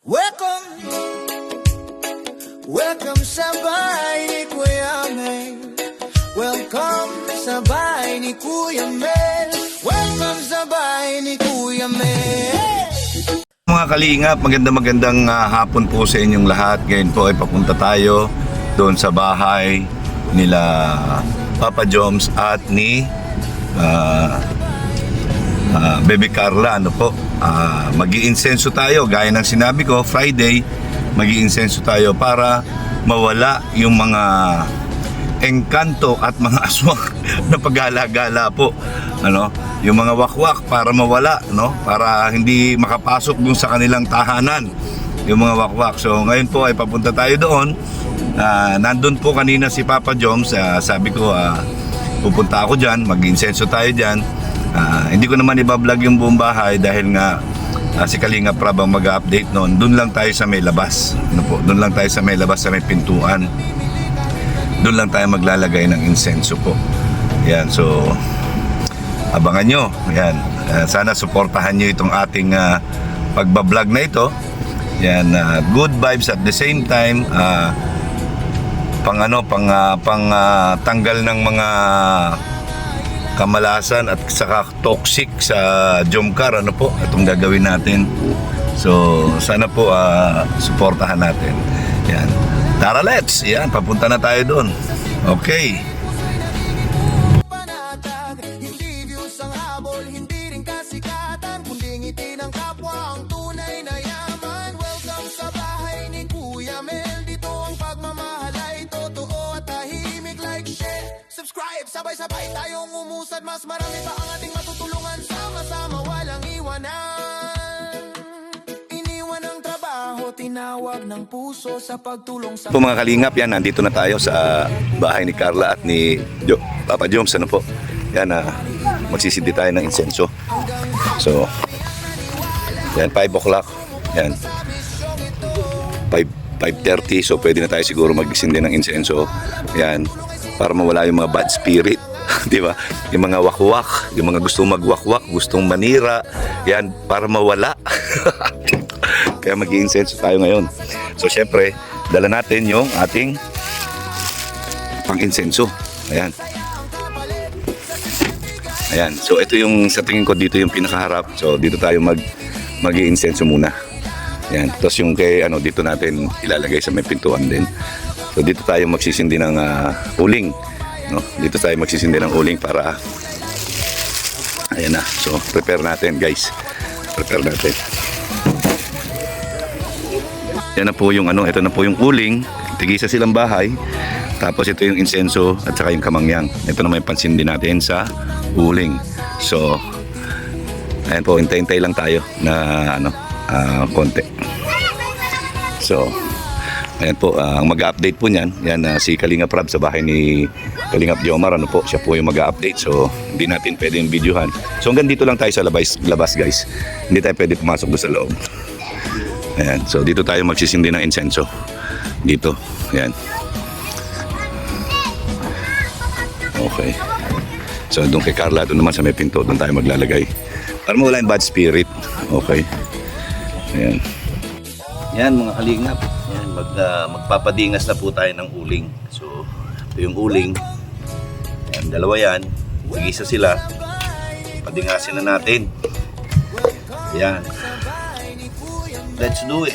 Welcome, welcome sa bahay ni Kuya Mel. Welcome sa bahay ni Kuya Mel. Welcome sa bahay ni Kuya Mel. Mga kalingap, magandang hapon po sa inyong lahat. Ngayon po ay papunta tayo doon sa bahay nila Papa Joms at ni Bebe Carla. Mag-iinsenso tayo, gaya ng sinabi ko, Friday mag-iinsenso tayo para mawala yung mga engkanto at mga aswang na paggala-gala po, yung mga wakwak, para mawala, para hindi makapasok dun sa kanilang tahanan yung mga wakwak. So ngayon po ay papunta tayo doon. Nandun po kanina si Papa Joms. Sabi ko pupunta ako dyan, mag-insenso tayo dyan. Hindi ko naman ibablog yung buong bahay dahil nga si Kalinga Prab ang mag-update noon. Doon lang tayo sa may labas, doon lang tayo sa may labas, sa may pintuan. Doon lang tayo maglalagay ng insenso po. Yan, so abangan nyo. Yan, sana suportahan nyo itong ating pagbablog na ito. Yan, good vibes at the same time, pang tanggal ng mga kamalasan at saka toxic sa Jomcar, itong gagawin natin. So sana po suportahan natin. Yan, tara, let's, yan, papunta na tayo doon. Okay. Panatag, hindi views ang habol, hindi rin kasikatan, kundi ngiti ng kapwa ang tunay na yaman. Welcome sa bahay ni Kuya Mel. Dito ang pagmamahal ay totoo at tahimik. Like, share, subscribe, sabay-sabay tayong umusad. Mas marami pa ang ating matutulungan. Sama-sama, walang iwanan. Iniwan ang trabaho, tinawag ng puso sa pagtulong sa... Po mga kalingap, yan, nandito na tayo sa bahay ni Carla at ni Papa Joms. Yan, magsisindi tayo ng insenso. So yan, 5 o'clock. Yan, 5:30. So pwede na tayo siguro magsindi ng insenso. Yan, para mawala yung mga bad spirit. Di ba? Yung mga wakwak, yung mga gustong magwakwak, gustong manira. Yan, para mawala. Kaya mag-i-insenso tayo ngayon. So syempre, dala natin yung ating pang-insenso. Ayan. Ayan. So ito yung, sa tingin ko, dito yung pinakaharap. So dito tayo mag-i-insenso muna. Ayan. Tapos yung kay dito natin ilalagay sa may pintuan din. So dito tayo magsisindi ng uling. Dito tayo magsisindi ng uling para ayan na. So prepare natin, guys. Prepare natin. Yan na po yung ito na po yung uling. Tigisa silang bahay. Tapos ito yung insenso at saka yung kamangyang. Ito naman yung pansindi natin sa uling. So ayan po, hintay-hintay lang tayo na konti. So ayan po, ang mag-update po niyan, yan si Kalinga Prab sa bahay ni Kalingap Jomar, siya po yung mag-update. So hindi natin pwedeng videohan. So hanggang dito lang tayo sa labas, guys. Hindi tayo pwede pumasok doon sa loob. Ayan, so dito tayo magsisindi ng insenso. Dito, ayan. Okay. So doon kay Carla, doon naman sa may pinto, doon tayo maglalagay para mawala yung bad spirit. Okay. Ayan. Yan mga kalingap. Yan, magpapadingas na po tayo ng uling. So ito yung uling. Ayan, dalawa yan. Tigisa sila. Padingasin na natin. Ayan. Let's do it.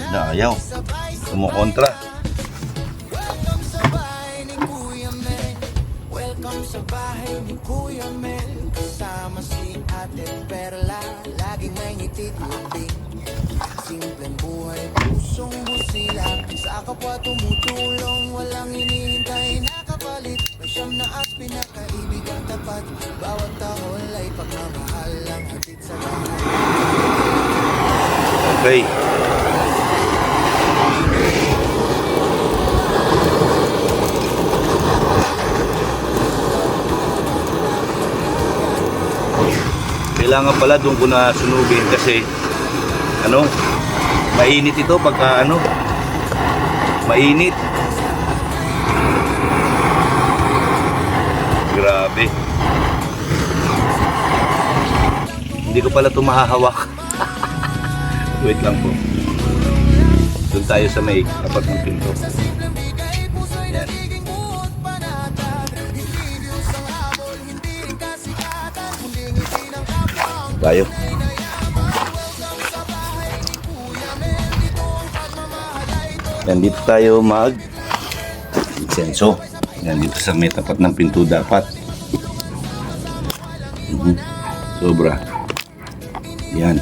Na ayaw. Kumukontra. Welcome sa bahay ni Kuya Mel. Kasama si Ate Perla, laging may ngiti tubig. Simpleng buhay, pusong busila. Sa kapwa tumutulong, walang hinihintay na kapalit. May siyam na at pinakaibigang tapat. Bawat tahol ay pagmamahal lang hatid sa lahat. Okay. Kailangan pala doon ko na sunugin kasi mainit ito pagka mainit. pala ito mahahawak. Wait lang po. Doon tayo sa may tapat ng pinto. Yan. Tayo. Yan, dito tayo mag-insenso. Yan, dito sa may tapat ng pinto dapat. Sobra. Yan.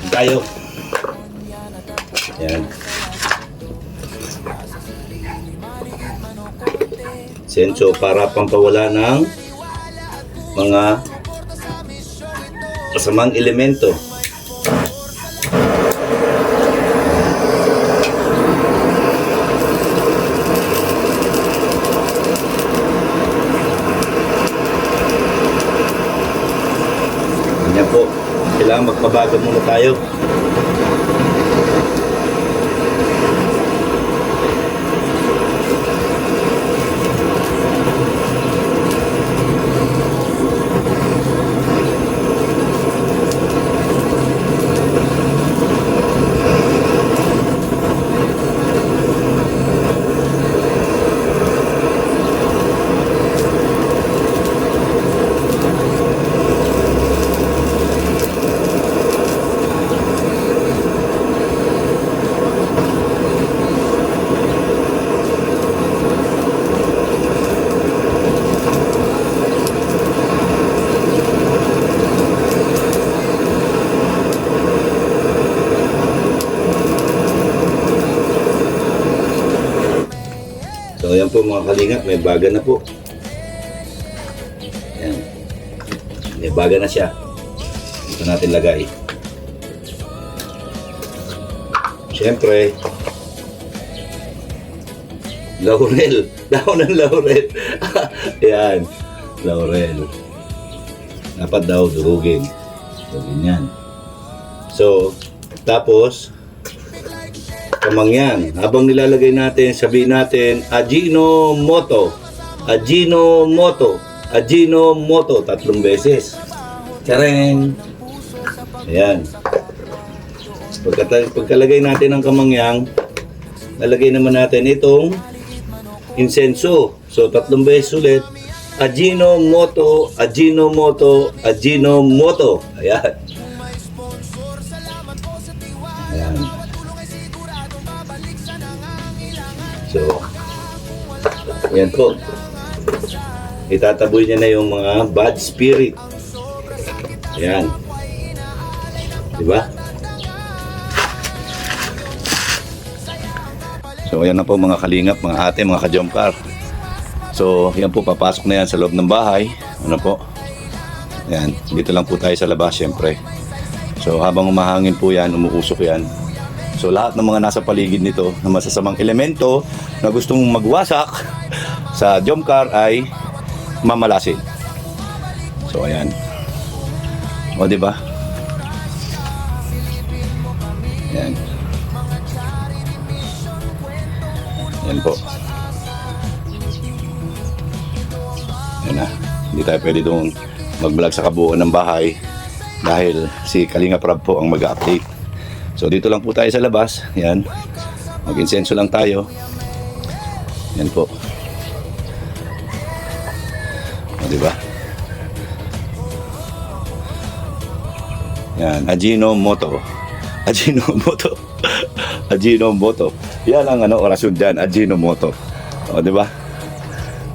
Tayo. Yan. Senso para pampawala ng mga masamang elemento. Ganyan po. Kailangan magpabago muna tayo. So ayan po mga kalingap, may baga na po. Ayan. May baga na siya. Dito natin lagay. Siyempre, laurel. Dahon ng laurel. Ayan. Laurel. Dapat daw durugin. So, ganyan. So, tapos, kamangyan. Habang nilalagay natin, sabihin natin, Ajinomoto. Ajinomoto. Ajinomoto. 3 beses. Chareng! Ayan. Pagkalagay natin ng kamangyang, lalagay naman natin itong insenso. So, 3 beses ulit. Ajinomoto. Ajinomoto. Ajinomoto. Ayan. Ayan. So, ayan po. Itataboy niya na yung mga bad spirit. Ayan. Diba? So, ayan na po mga kalingap, mga ate, mga kajompar. So, ayan po, papasok na yan sa loob ng bahay. Ano po? Ayan, dito lang po tayo sa labas, syempre. So, habang umahangin po yan, umuusok yan. So lahat ng mga nasa paligid nito na masasamang elemento na gustong magwasak sa jump car ay mamalasin. So ayan. O di ba? Ayan. Ayan po. Ayan na. Hindi tayo pwede doon mag-vlog sa kabuuan ng bahay dahil si Kalinga Prab po ang mag-update. So dito lang po tayo sa labas. Yan. Mag-insenso lang tayo. Yan po. O, diba? Yan. Ajinomoto. Ajinomoto. Ajinomoto. Yan ang orasyon dyan. Ajinomoto. O, diba?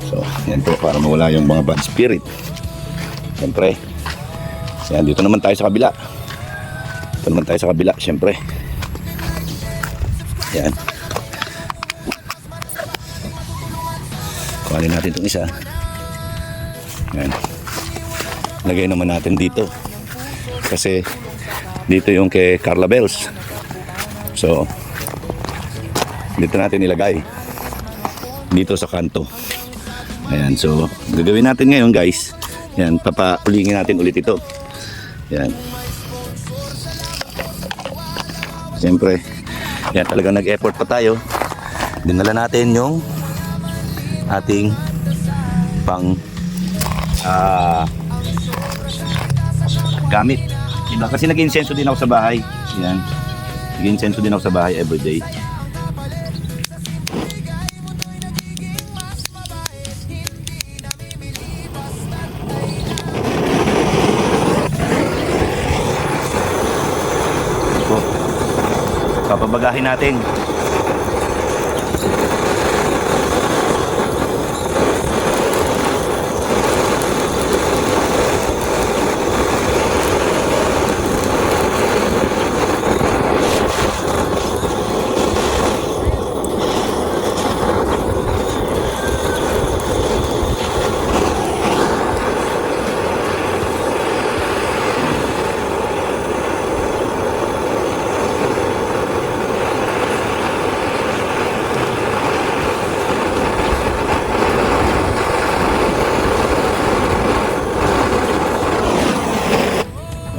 So, yan po. Para mawala yung mga bad spirit. Siyempre. Yan. Dito naman tayo sa kabila. Ito naman tayo sa kabila, syempre. Yan. Kuhanin natin itong isa. Yan. Lagay naman natin dito. Kasi dito yung kay Carla Bells. So, dito natin ilagay. Dito sa kanto. Ayan, so gagawin natin ngayon guys. Yan, papaulingin natin ulit ito. Yan. Siyempre, yan talagang nag-effort pa tayo. Dinala natin yung ating pang gamit. Diba? Kasi nag-insenso din ako sa bahay. Yan. Nag-insenso din ako sa bahay everyday. Ito. Papabagahin natin.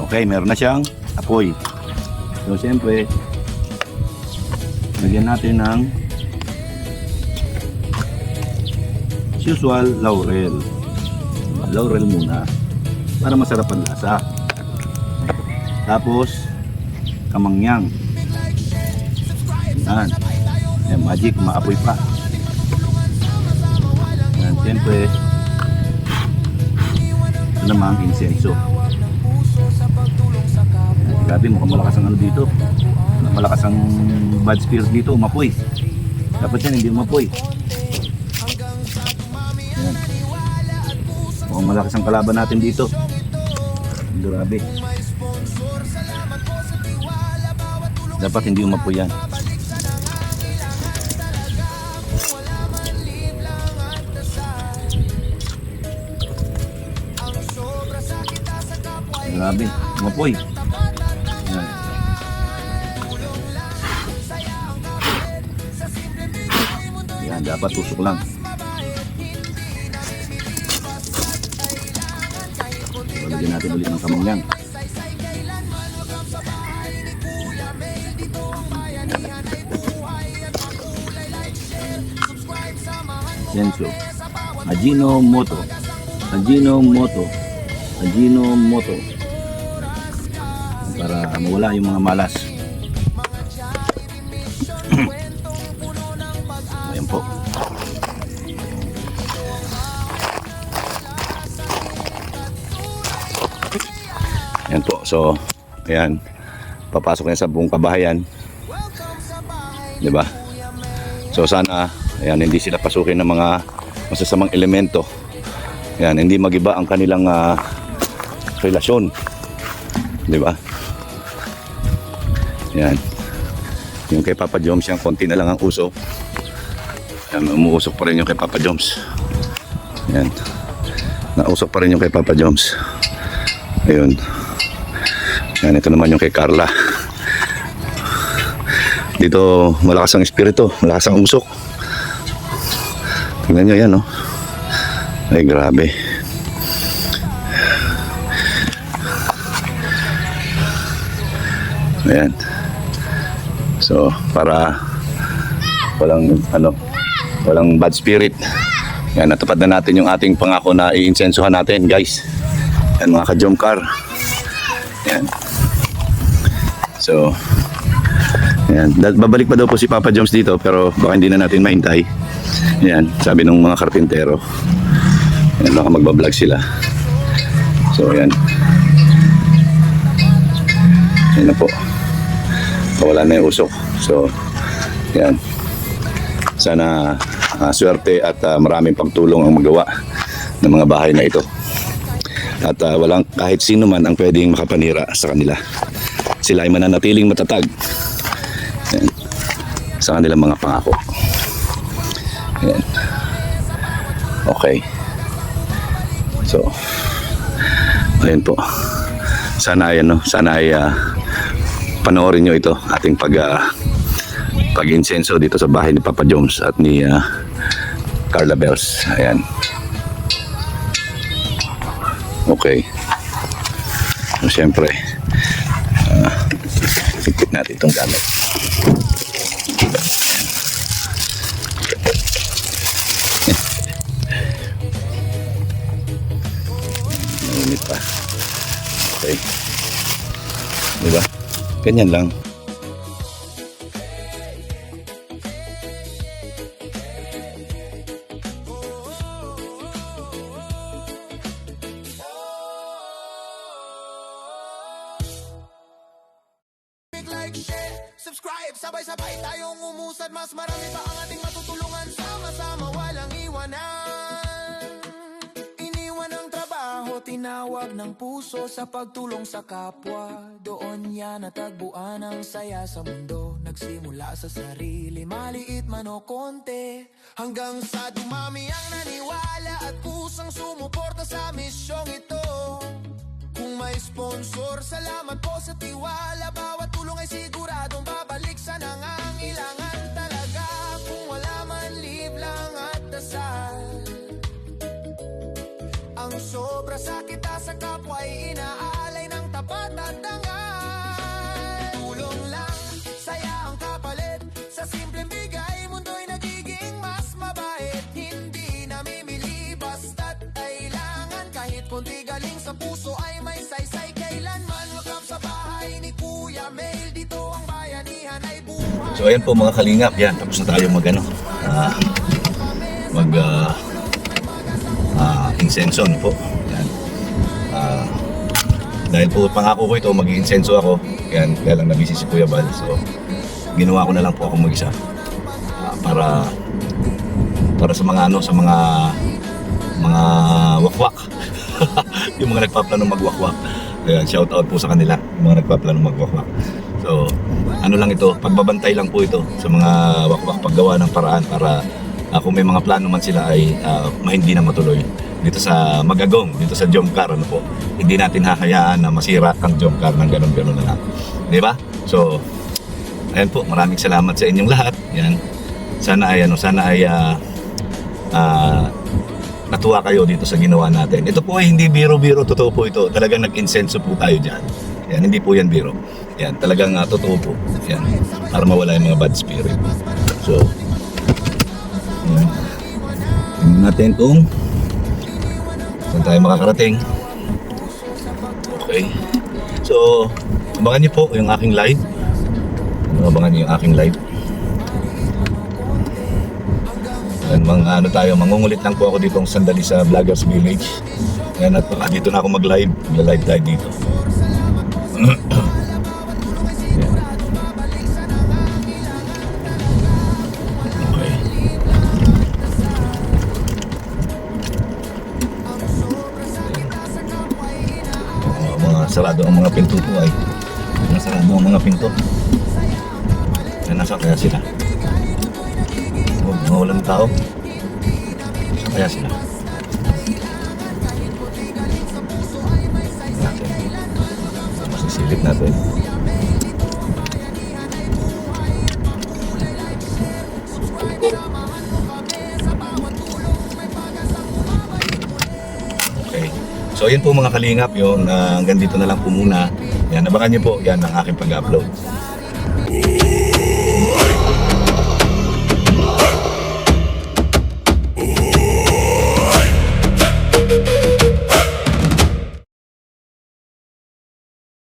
Okay, meron na siyang apoy. So, siyempre, lagyan natin ng usual laurel. Laurel muna para masarap ang lasa. Tapos, kamangyang. Yan. Yan, magic, maapoy pa. Yan, siyempre, ito namang insenso. Grabe, mukhang malakas ang ano dito. Malakas ang bad spirit dito, umapoy. Dapat yan, hindi umapoy. Yan. Mukhang malakas ang kalaban natin dito. Grabe. Dapat hindi umapoy yan. Grabe, umapoy. Yan, dapat tusok lang. So, lagyan natin ulit ng kamangyang. Senso. Ajinomoto. Ajinomoto. Ajinomoto. Para mawala yung mga malas. Ayan po. Ayan po. So, ayan. Papasok na sa buong kabahayan. Diba? So, sana, ayan, hindi sila pasukin ng mga masasamang elemento. Ayan, hindi magiba ang kanilang relasyon. Diba? Ayan. Yung kay Papa Joms, yung konti na lang ang usok. Ayan, umuusok pa rin yung kay Papa Joms. Ayan. Nausok pa rin yung kay Papa Joms. Ayun. Ayan, ito naman yung kay Carla. Dito, malakas ang espiritu. Malakas ang usok. Tingnan nyo yan, no? Ay, grabe. Ayan. So, para walang bad spirit. Yan, natupad na natin yung ating pangako na i-insensuhan natin, guys. Yan, mga ka-Jomcar. Yan. So, yan. Babalik pa daw po si Papa Joms dito, pero baka hindi na natin mahintay. Yan, sabi ng mga karpintero. Yan, baka magbablog sila. So, yan. Yan na po. Wala na yung usok. So, yan. Sana swerte at maraming pagtulong ang magawa ng mga bahay na ito. At walang kahit sino man ang pwedeng makapanira sa kanila. Sila ay mananatiling matatag, yan, sa kanilang mga pangako. Yan. Okay. So, ayun po. Sana ay panoorin nyo ito, ating pag-insenso dito sa bahay ni Papa Joms at ni Carla Bells. Ayan. Okay. So, siyempre, ikot natin itong gamit. Mainit pa. Okay. Ganyan lang. Like, share, subscribe, sabay-sabay tayong umusad. Mas marami pa ang ating matutulungan. Sama-sama, walang iwanan. Iniwan ang trabaho, tinawag ng puso sa pagtulong sa kapwa. Doon niya natagpuan ang saya sa mundo. Nagsimula sa sarili, maliit man o konti, hanggang sa dumami ang naniwala at kusang sumuporta sa misyong ito. Kung may sponsor, salamat po sa tiwala. Bawat tulong ay siguradong babalik sa nangangailangan talaga. Kung wala man, live lang at dasal. Ang sobra sa kita sa kapwa ay inaalay ng tapat at dangal. Tulong lang, saya ang kapalit. Sa simpleng bigay, mundo'y nagiging mas mabait. Hindi namimili, basta't kailangan. Kahit konti galing sa puso ay may saysay kailanman. Welcome sa bahay ni Kuya Mel. Dito ang bayanihan ay buhay. So ayan po mga kalingap, yan, tapos na tayo insenso po. Yan. Dahil po pangako ko ito, mag-insenso ako. Yan, kaya lang nabisi si Kuya Bal. So ginawa ko na lang po ako mag-isa. Para sa mga mga wakwak. Yung mga nagpaplano magwakwak. Kaya shout out po sa kanila, yung mga nagpaplano magwakwak. So, ano lang ito, pagbabantay lang po ito sa mga wakwak, paggawa ng paraan para kung may mga plano man sila ay hindi na matuloy. Dito sa Magagong, dito sa Jomcar, ano po, hindi natin hahayaan na masira ang Jomcar ng ganun-ganun na lang. Di ba? So, ayan po, maraming salamat sa inyong lahat. Yan. Sana ay natuwa kayo dito sa ginawa natin. Ito po ay hindi biro-biro, totoo po ito. Talagang nag-insenso po tayo dyan. Yan, hindi po yan biro. Yan, talagang totoo po. Yan, para mawala yung mga bad spirit. So, yan. Tingnan natin kung saan tayo makakarating. Okay. So, abangan niyo po yung aking live. Abangan niyo yung aking live. Yan, mangungulit lang po ako dito sandali sa Vloggers Village. Yan, at dito na ako mag-live. Mag-live tayo dito. Okay. Sarado ang mga pinto po ay. Sarado ang mga pinto. Yan, nasa kaya sila? Mga walang tao. Saan kaya sila? Natin. Masisilip natin. Okay. So yun po mga kalingap, yun hanggang dito na lang po muna. Yan, abangan niyo po yan ang aking pag-upload.